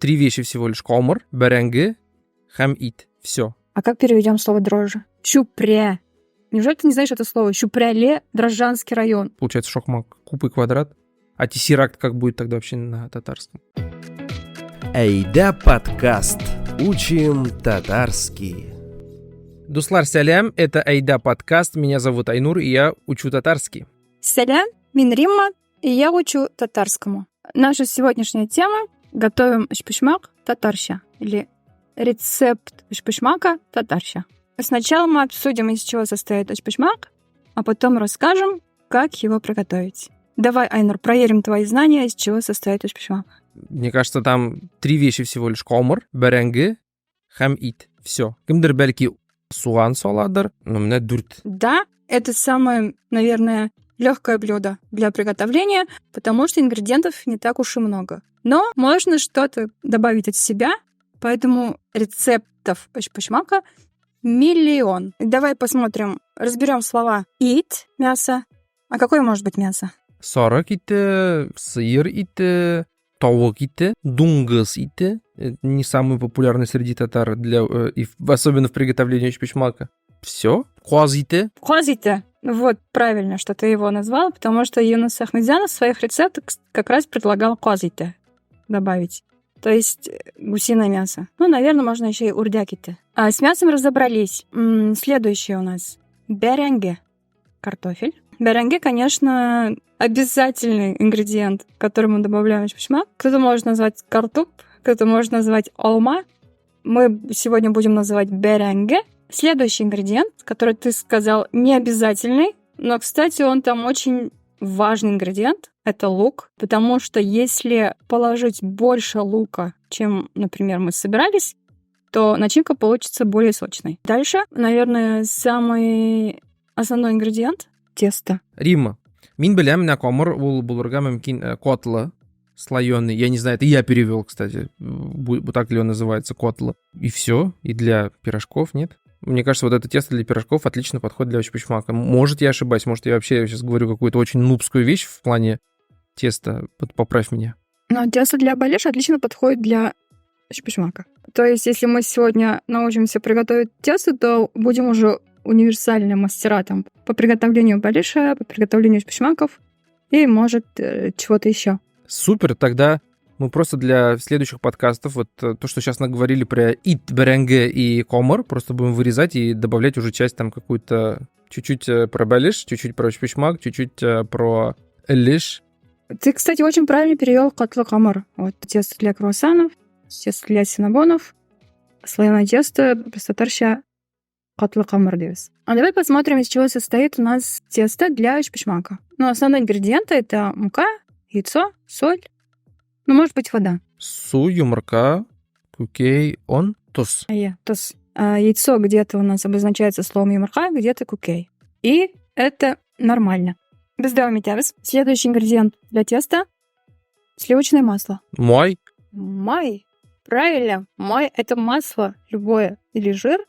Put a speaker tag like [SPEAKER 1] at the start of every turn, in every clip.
[SPEAKER 1] 3 вещи всего лишь. Комар, беренге, хам ит. Все.
[SPEAKER 2] А как переведем слово дрожжи? Чупря. Неужели ты не знаешь это слово? Чупряле, Дрожжанский район.
[SPEAKER 1] Получается шокмак, куб и квадрат. А тесиракт как будет тогда вообще на татарском?
[SPEAKER 3] Айда подкаст. Учим татарский.
[SPEAKER 1] Дуслар сәлям, это Айда подкаст. Меня зовут Айнур, и я учу татарский.
[SPEAKER 2] Сәлям, мен Римма, и я учу татарскому. Наша сегодняшняя тема — готовим ачпушмак татарща, или рецепт ачпушмака татарща. Сначала мы обсудим, из чего состоит ачпушмак, а потом расскажем, как его приготовить. Давай, Айнур, проверим твои знания, из чего состоит ачпушмак.
[SPEAKER 1] Мне кажется, там 3 вещи всего лишь. Комар, беренге, хам ит. Все. Кимдер бәлки суган саладыр, но мне дүрт.
[SPEAKER 2] Да, это самое, наверное, легкое блюдо для приготовления, потому что ингредиентов не так уж и много. Но можно что-то добавить от себя, поэтому рецептов ачпушмака миллион. Давай посмотрим, разберем слова eat — мясо. А какое может быть мясо?
[SPEAKER 1] Сарык ите, сыер ите, тауык ите, дунгыз ите. Это не самый популярный среди татар, особенно в приготовлении ачпушмака. Все. Куаз ите.
[SPEAKER 2] Козите. Вот, правильно, что ты его назвал, потому что Юнус Ахмедзянов в своих рецептах как раз предлагал козите добавить. То есть гусиное мясо. Ну, наверное, можно еще и урдяките. А с мясом разобрались. Следующее у нас беренге. Картофель. Беренге, конечно, обязательный ингредиент, который мы добавляем в ачпушмак. Кто-то может назвать картоп, кто-то может назвать алма. Мы сегодня будем называть беренге. Следующий ингредиент, который ты сказал, не обязательный, но, кстати, он там очень важный ингредиент, это лук, потому что если положить больше лука, чем, например, мы собирались, то начинка получится более сочной. Дальше, наверное, самый основной ингредиент — тесто.
[SPEAKER 1] Римма. Мин белям на комар ул булурга мумкин котлы слоеный. Я не знаю, это я перевел, кстати. Вот так ли он называется, котлы. И все. И для пирожков нет. Мне кажется, вот это тесто для пирожков отлично подходит для ачпушмака. Может, я ошибаюсь, может, я вообще сейчас говорю какую-то очень нубскую вещь в плане теста. Поправь меня.
[SPEAKER 2] Но тесто для балеш отлично подходит для ачпушмака. То есть, если мы сегодня научимся приготовить тесто, то будем уже универсальные мастера там по приготовлению балеша, по приготовлению ачпушмаков и, может, чего-то еще.
[SPEAKER 1] Супер, тогда мы просто для следующих подкастов вот то, что сейчас наговорили про ит, беренге и комар, просто будем вырезать и добавлять уже часть там какую-то чуть-чуть про балеш, чуть-чуть про ачпушмак, чуть-чуть про элиш.
[SPEAKER 2] Ты, кстати, очень правильно перевел котлы комар. Вот тесто для круассанов, тесто для синабонов, слоеное тесто, простотарща котлы комар девиз. А давай посмотрим, из чего состоит у нас тесто для ачпушмака. Ну, основные ингредиенты — это мука, яйцо, соль, ну, может быть, вода.
[SPEAKER 1] Су, юморка, кукей, он, туз.
[SPEAKER 2] Туз. Яйцо где-то у нас обозначается словом юморка, где-то кукей. И это нормально. Следующий ингредиент для теста — сливочное масло.
[SPEAKER 1] Мой.
[SPEAKER 2] Май. Правильно. Май — это масло любое или жир,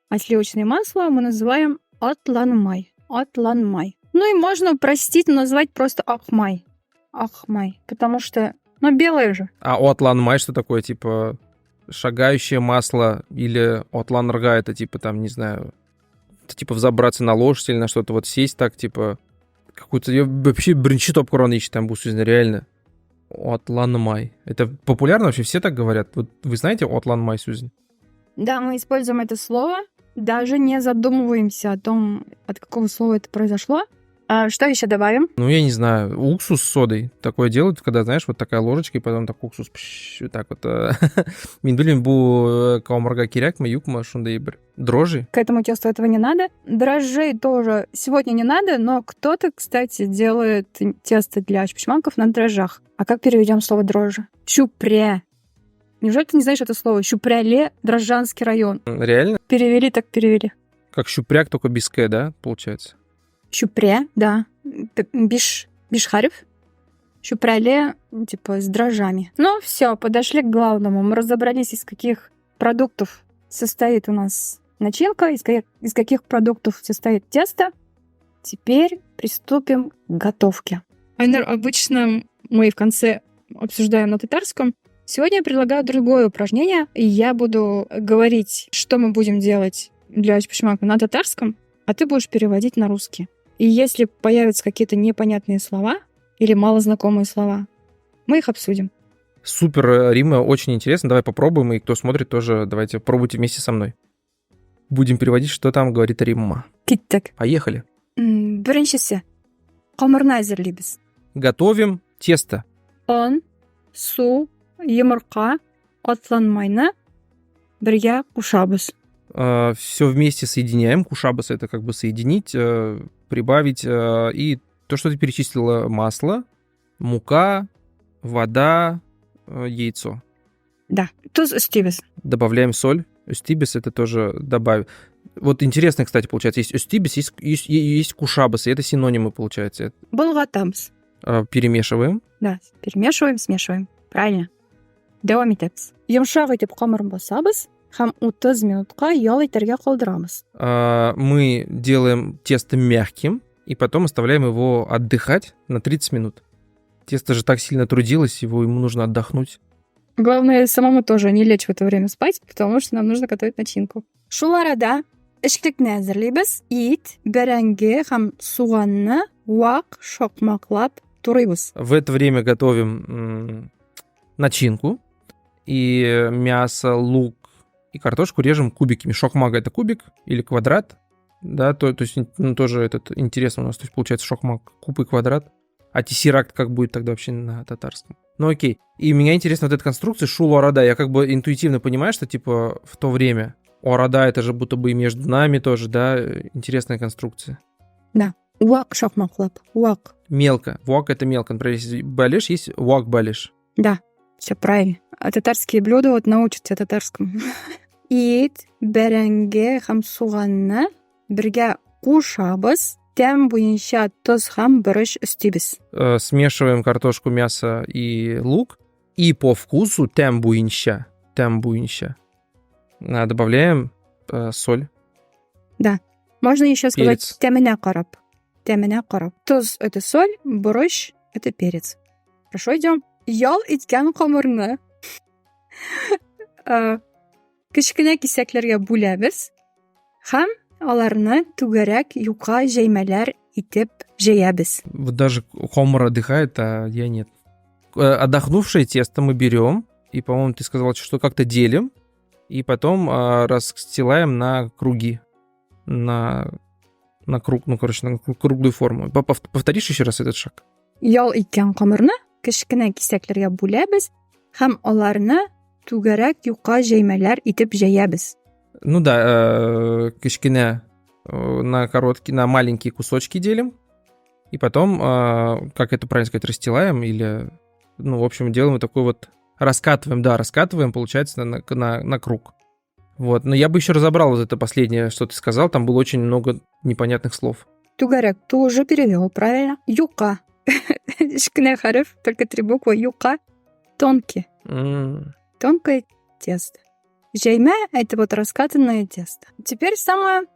[SPEAKER 2] а сливочное масло мы называем атланмай. Атланмай. Ну и можно упростить, назвать просто ахмай. Ахмай. Потому что, белое же.
[SPEAKER 1] А отлан-май что такое? Типа шагающее масло или отлан-рга, это типа там, не знаю, это типа взобраться на лошадь или на что-то, вот сесть так, типа какую-то... Я вообще бринчи топ-корон ищу там, реально. Отлан-май. Это популярно вообще? Все так говорят? Вот вы знаете отлан-май, Сюзан?
[SPEAKER 2] Да, мы используем это слово, даже не задумываемся о том, от какого слова это произошло. А что еще добавим?
[SPEAKER 1] Ну, я не знаю, уксус с содой. Такое делают, когда, знаешь, вот такая ложечка, и потом так уксус, вот так вот. Мен білем, бұл каумарға керек ме, юк ма, шундай бір дрожжи.
[SPEAKER 2] К этому тесту этого не надо. Дрожжей тоже сегодня не надо, но кто-то, кстати, делает тесто для ачпушмаков на дрожжах. А как переведем слово дрожжи? Чупря. Неужели ты не знаешь это слово? Чупряле, Дрожжанский район.
[SPEAKER 1] Реально?
[SPEAKER 2] Перевели, так перевели.
[SPEAKER 1] Как щупряк, только без «к», да, получается?
[SPEAKER 2] Чупря, да. Бишхарев. Чупряле, типа, с дрожжами. Ну, все, подошли к главному. Мы разобрались, из каких продуктов состоит у нас начинка, из каких продуктов состоит тесто. Теперь приступим к готовке. Айнур, обычно мы в конце обсуждаем на татарском, Сегодня я предлагаю другое упражнение, и я буду говорить, что мы будем делать для Ачпушмака на татарском, а ты будешь переводить на русский. И если появятся какие-то непонятные слова или малознакомые слова, мы их обсудим.
[SPEAKER 1] Супер, Рима, очень интересно. Давай попробуем, и кто смотрит, тоже давайте пробуйте вместе со мной. Будем переводить, что там говорит Римма.
[SPEAKER 2] Киттек.
[SPEAKER 1] Поехали.
[SPEAKER 2] Біріншісі, қамырны әзірлейбіз.
[SPEAKER 1] Готовим тесто.
[SPEAKER 2] Он, су, йомырқа, атлан майны бірге қушабыз.
[SPEAKER 1] Все вместе соединяем. Кушабас — это как бы соединить, прибавить. И то, что ты перечислила: масло, мука, вода, яйцо.
[SPEAKER 2] Да, туз істейбіз.
[SPEAKER 1] Добавляем соль. Остибис — это тоже добавим. Вот интересно, кстати, получается, есть остибис, есть кушабас, и это синонимы, получается.
[SPEAKER 2] Бұлғатамыз.
[SPEAKER 1] Перемешиваем.
[SPEAKER 2] Да, перемешиваем, смешиваем. Правильно. Давам етеміз. Йомшақ етіп қамырын басабыз, һәм 30 минутқа ял итәргә қалдырамыз.
[SPEAKER 1] Мы делаем тесто мягким, и потом оставляем его отдыхать на 30 минут. Тесто же так сильно трудилось, ему нужно отдохнуть.
[SPEAKER 2] Главное, самому тоже не лечь в это время спать, потому что нам нужно готовить начинку. Шул арада эшлекне әзерлейбез. Ит, бәрәңге һәм суганны вак шакмаклап турыйбыз.
[SPEAKER 1] В это время готовим начинку. И мясо, лук и картошку режем кубиками. Шокмага — это кубик или квадрат. Да, то есть тоже этот интересно у нас. То есть получается шокмаг — куб и квадрат. А тесиракт как будет тогда вообще на татарском? Ну окей. И меня интересна вот эта конструкция шул-орада. Я как бы интуитивно понимаю, что типа в то время орада — это же будто бы и между нами тоже, да? Интересная конструкция.
[SPEAKER 2] Да. Вак шакмаклап. Вак.
[SPEAKER 1] Мелко. Вак — это мелко. Например, если балеш, есть вак балеш.
[SPEAKER 2] Да, все правильно. А татарские блюда вот научат тебя татарскому. Ит, бәрәңге һәм суганны бірге кушабыз. Тәм буенча тоз һәм борыч өстибез.
[SPEAKER 1] Смешиваем картошку, мясо и лук. И по вкусу тәм буенча. Добавляем соль.
[SPEAKER 2] Да. Можно еще сказать
[SPEAKER 1] Перец.
[SPEAKER 2] тәменә карап. Тәменә карап. Тоз — это соль, борыч — это перец. Хорошо, идем. Ял иткән камырны кечкенә кисәкләргә бүләбез һәм аларны түгәрәк юка җәймәләр итеп җәябез.
[SPEAKER 1] Вот даже Хомор отдыхает, а я нет. Отдохнувшее тесто мы берем, и, по-моему, ты сказал, что как-то делим, и потом расстилаем на круги. На круг, ну, короче, на круглую форму. Повторишь еще раз этот шаг?
[SPEAKER 2] Ял иткән камырны кечкенә кисәкләргә бүләбез һәм аларны түгәрәк юка җәймәләр итеп җәябез.
[SPEAKER 1] Ну да, кишкине на маленькие кусочки делим, и потом, как это правильно сказать, расстилаем или, ну, в общем, делаем такой вот, раскатываем, получается, на круг. Вот, но я бы еще разобрал вот это последнее, что ты сказал, там было очень много непонятных слов.
[SPEAKER 2] Түгәрәк ты уже перевел, правильно? Юка. Кечкенә хәреф, только 3 буквы. Юка. Тонкий. Тонкое тесто. Җәймә — это вот раскатанное тесто. Теперь самый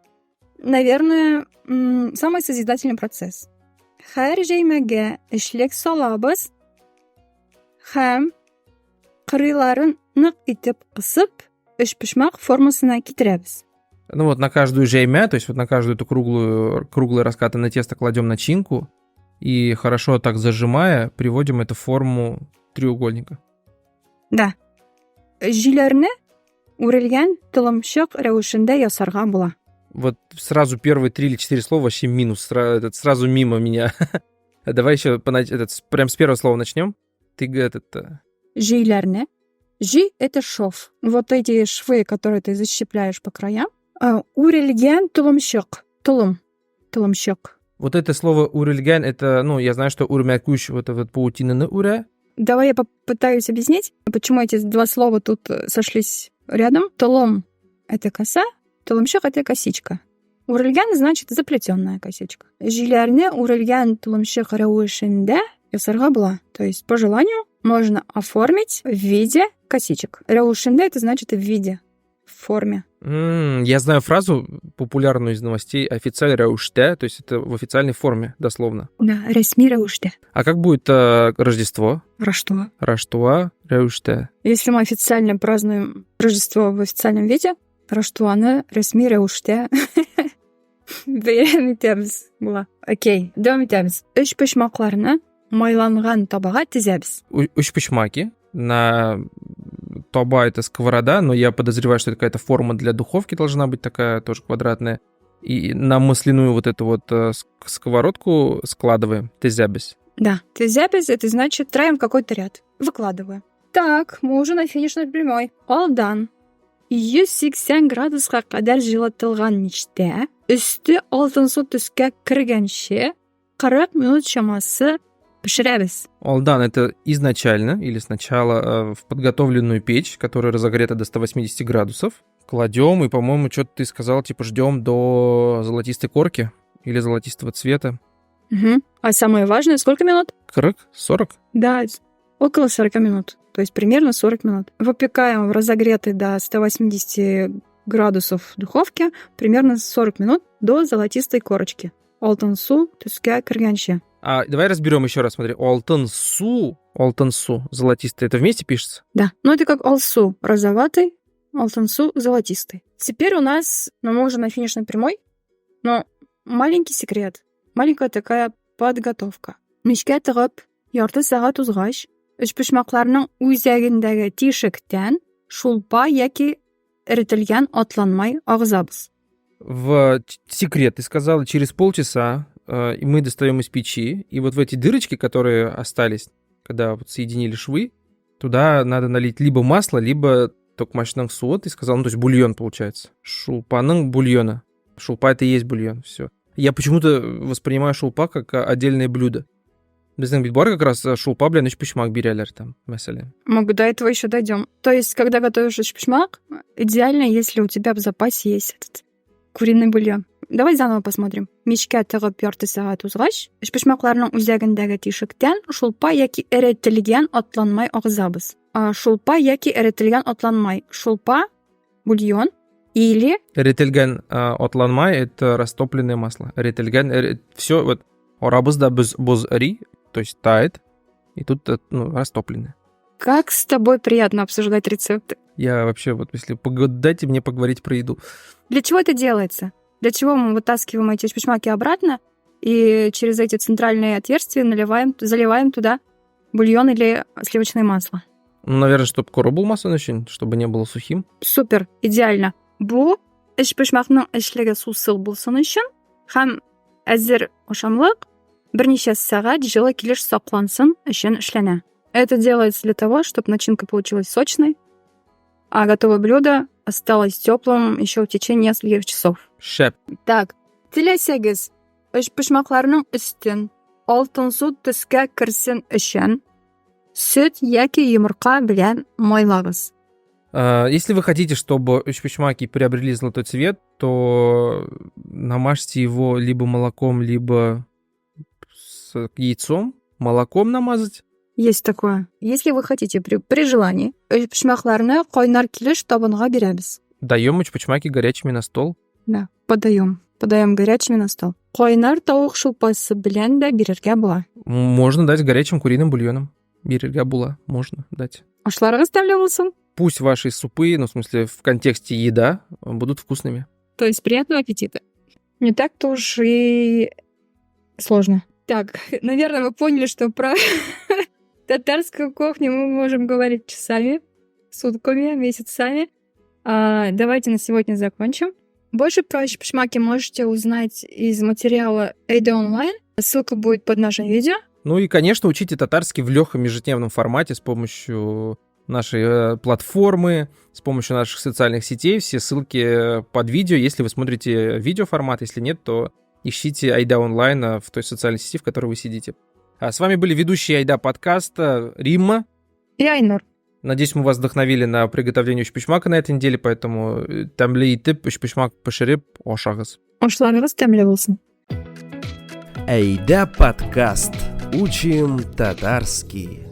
[SPEAKER 2] созидательный процесс. Һәр җәймәгә эшлек салабыз һәм кырыйларын нык итеп кысып, өчпочмак формасына китерәбез.
[SPEAKER 1] Ну вот на каждую жеймя, то есть вот на каждую эту круглое раскатанное тесто кладем начинку и хорошо так зажимая приводим это в форму треугольника.
[SPEAKER 2] Да. Җиләрне үрелгән тылымчык рәвешендә ясарга була.
[SPEAKER 1] Вот сразу первые 3 или 4 слова вообще минус, сразу мимо меня. Давай еще прям с первого слова начнем. Ты
[SPEAKER 2] Җиләрне. Жи — это шов. Вот эти швы, которые ты защипляешь по краям. Үрелгән тылымчык. Тылымчык.
[SPEAKER 1] Вот это слово урельган, это, ну, я знаю, что урмякуш, вот паутина уря.
[SPEAKER 2] Давай я попытаюсь объяснить, почему эти 2 слова тут сошлись рядом. Толом — это коса, толомчык — это косичка. Урельган значит заплетенная косичка. Җиләрне үрелгән толомчык рәвешендә ясарга була. То есть по желанию можно оформить в виде косичек. Рәвешендә — это значит в виде, в форме.
[SPEAKER 1] Я знаю фразу, популярную из новостей, официаль рәүштә, то есть это в официальной форме, дословно.
[SPEAKER 2] Да, ресми рәүштә.
[SPEAKER 1] А как будет Рождество?
[SPEAKER 2] Раштуа.
[SPEAKER 1] Раштуа рәүштә.
[SPEAKER 2] Если мы официально празднуем Рождество в официальном виде, Раштуаны ресми рәүштә бәйрәм итәбез була. Окей, дәвам итәбез. 3 почмакларны майланган табага тезәбез.
[SPEAKER 1] Учпочмаки. На тоба это сковорода, но я подозреваю, что это какая-то форма для духовки должна быть такая, тоже квадратная. И на масляную вот эту вот сковородку складываем. Тезябис.
[SPEAKER 2] Да, тезәбез это значит траем какой-то ряд. Выкладываем. Так, мы уже на финишной прямой. All done. 180 градусқа қадар жылытылған мичтә үсті алтын су төскә кергәнче 40 минут шамасы пешерәбез.
[SPEAKER 1] Олдан это изначально или сначала в подготовленную печь, которая разогрета до 180 градусов. Кладем и, по-моему, что-то ты сказал, типа ждем до золотистой корки или золотистого цвета.
[SPEAKER 2] Угу. А самое важное, сколько минут?
[SPEAKER 1] 40?
[SPEAKER 2] Да, около 40 минут. То есть примерно 40 минут. Выпекаем в разогретой до 180 градусов духовке примерно 40 минут до золотистой корочки. Алтын су төскә кергәнче.
[SPEAKER 1] А давай разберем еще раз, смотри. Алтын су, золотистый, это вместе пишется?
[SPEAKER 2] Да, ну это как алсу розоватый, алтын су золотистый. Теперь у нас, мы уже на финишной прямой, но маленький секрет, маленькая такая подготовка. Мичкә тыгып, ярты сәгать узгач, өчпочмакларның үзәгендәге тишектән шулпа яки эретелгән атланмай агызабыз.
[SPEAKER 1] В секрет, ты сказала, через полчаса и мы достаем из печи, и вот в эти дырочки, которые остались, когда вот соединили швы, туда надо налить либо масло, либо токмачның суы, ты сказал, ну то есть бульон получается. Шулпаның бульона. Шулпа это и есть бульон, все. Я почему-то воспринимаю шулпа как отдельное блюдо. Біздің битбар как раз шулпа белән өчпочмак бирәләр там, мәсәлән.
[SPEAKER 2] Мы до этого еще дойдем. То есть, когда готовишь өчпочмак, идеально, если у тебя в запасе есть этот куриный бульон. Давай заново посмотрим. Мичкә тыгып ярты сәгать узгач, өчпочмакларның үзәгендәге тишектән шулпа яки эретелгән атланмай агызабыз. Шулпа яки эретелгән атланмай. Шулпа, бульон или...
[SPEAKER 1] Эретелгән атланмай — это растопленное масло. Эретелгән, все вот орабызда боз ри, то есть тает, и тут растопленное.
[SPEAKER 2] Как с тобой приятно обсуждать рецепты.
[SPEAKER 1] Я вообще, вот если дайте мне поговорить про еду.
[SPEAKER 2] Для чего это делается? Для чего мы вытаскиваем эти шпичмаки обратно и через эти центральные отверстия заливаем туда бульон или сливочное масло?
[SPEAKER 1] Ну, наверное, чтобы кору был масленый, чтобы не было сухим.
[SPEAKER 2] Супер, идеально. Бу шпичмакның эшлеге сусыл булсын өчен һәм әзер ашамлык берничә сәгать җылы килеш саклансын өчен эшләнә. Это делается для того, чтобы начинка получилась сочной, а готовое блюдо осталось теплым еще в течение нескольких часов.
[SPEAKER 1] Шәп.
[SPEAKER 2] Так, теләсәгез, өчпочмакларның өстен алтын су төскә керсен өчен сөт яки йомырка белән майлагыз.
[SPEAKER 1] Если вы хотите, чтобы өчпочмаки приобрели золотой цвет, то намажьте его либо молоком, либо с яйцом. Молоком намазать.
[SPEAKER 2] Есть такое. Если вы хотите, при желании, өчпочмакларны кайнар килеш табынга бирәбез.
[SPEAKER 1] Даем өчпочмаки горячими на стол.
[SPEAKER 2] Да, подаем горячими на стол. Кайнар тауык шулпасы белән дә бирергә була.
[SPEAKER 1] Можно дать горячим куриным бульоном. Бирергә була, можно дать.
[SPEAKER 2] Ашларыгыз тәмле булсын.
[SPEAKER 1] Пусть ваши супы, в смысле, в контексте еда, будут вкусными.
[SPEAKER 2] То есть приятного аппетита. Не так-то уж и сложно. Так, наверное, вы поняли, что про татарскую кухню мы можем говорить часами, сутками, месяцами. Давайте на сегодня закончим. Больше про шпичмаки можете узнать из материала AIDA Online. Ссылка будет под нашим видео.
[SPEAKER 1] Ну и, конечно, учите татарский в легком ежедневном формате с помощью нашей платформы, с помощью наших социальных сетей. Все ссылки под видео. Если вы смотрите видеоформат, если нет, то ищите AIDA Online в той социальной сети, в которой вы сидите. А с вами были ведущие AIDA подкаста Римма
[SPEAKER 2] и Айнур.
[SPEAKER 1] Надеюсь, мы вас вдохновили на приготовление өчпочмака на этой неделе, поэтому тәмле итеп өчпочмак пешереп ашагыз.
[SPEAKER 2] Ашларыгыз тәмле булсын.
[SPEAKER 3] AIDA подкаст. Учим татарский.